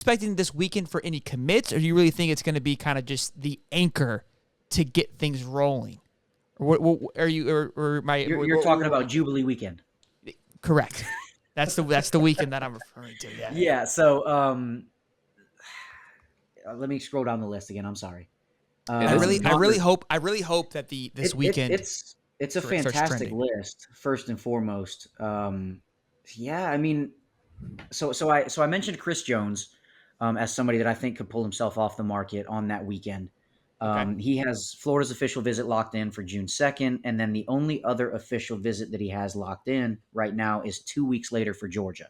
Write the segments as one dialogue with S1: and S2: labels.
S1: expecting this weekend for any commits, or do you really think it's going to be kind of just the anchor to get things rolling? Or what are you or my
S2: You're talking about Jubilee weekend.
S1: Correct. That's the weekend that I'm referring to. Yeah.
S2: Yeah. So let me scroll down the list again. I'm sorry.
S1: I really hope that this weekend
S2: it's a fantastic list. First and foremost, yeah. I mean, so I mentioned Chris Jones as somebody that I think could pull himself off the market on that weekend.
S1: Okay.
S2: He has Florida's official visit locked in for June 2nd, and then the only other official visit that he has locked in right now is 2 weeks later for Georgia.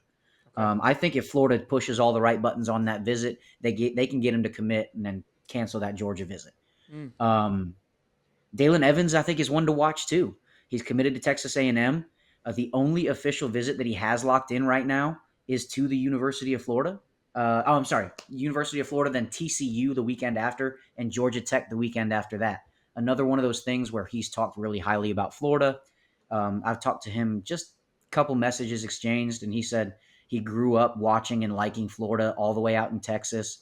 S1: Okay.
S2: I think if Florida pushes all the right buttons on that visit, they can get him to commit and then cancel that Georgia visit. Dalen Evans, I think, is one to watch too. He's committed to Texas A&M. The only official visit that he has locked in right now is to the University of Florida. I'm sorry, University of Florida, then TCU the weekend after, and Georgia Tech the weekend after that. Another one of those things where he's talked really highly about Florida. I've talked to him, just a couple messages exchanged, and he said he grew up watching and liking Florida all the way out in Texas.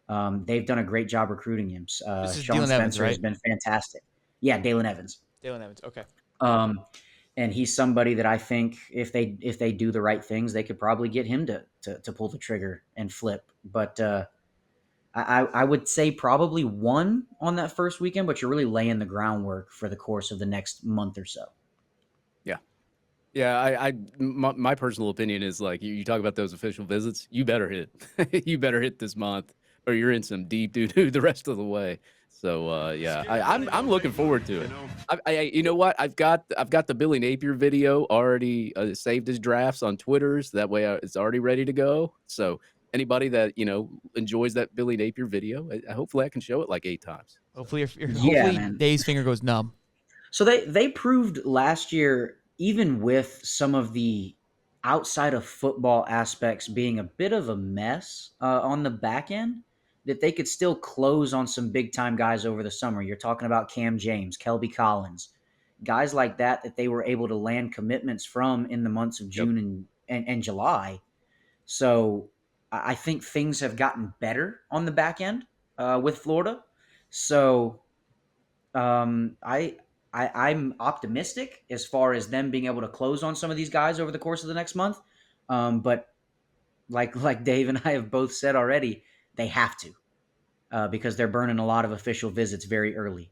S2: They've done a great job recruiting him.
S1: This is
S2: Sean
S1: Dalen
S2: Spencer
S1: Evans, right?
S2: has been fantastic. Yeah, Dalen Evans.
S1: Dalen Evans. Okay.
S2: And he's somebody that I think if they do the right things, they could probably get him to pull the trigger and flip. But I would say probably one on that first weekend, but you're really laying the groundwork for the course of the next month or so.
S3: Yeah, my personal opinion is like you talk about those official visits, you better hit, you better hit this month, or you're in some deep doo-doo the rest of the way. So yeah, I'm looking forward to it. You know what? I've got the Billy Napier video already saved as drafts on Twitter, so that way it's already ready to go. So anybody that enjoys that Billy Napier video, hopefully I can show it like 8 times.
S1: Hopefully, hopefully Dave's finger goes numb.
S2: So they proved last year, even with some of the outside of football aspects being a bit of a mess on the back end, that they could still close on some big time guys over the summer. You're talking about Cam James, Kelby Collins, guys like that they were able to land commitments from in the months of June and July. So I think things have gotten better on the back end with Florida. So I'm optimistic as far as them being able to close on some of these guys over the course of the next month. But like Dave and I have both said already, they have to because they're burning a lot of official visits very early.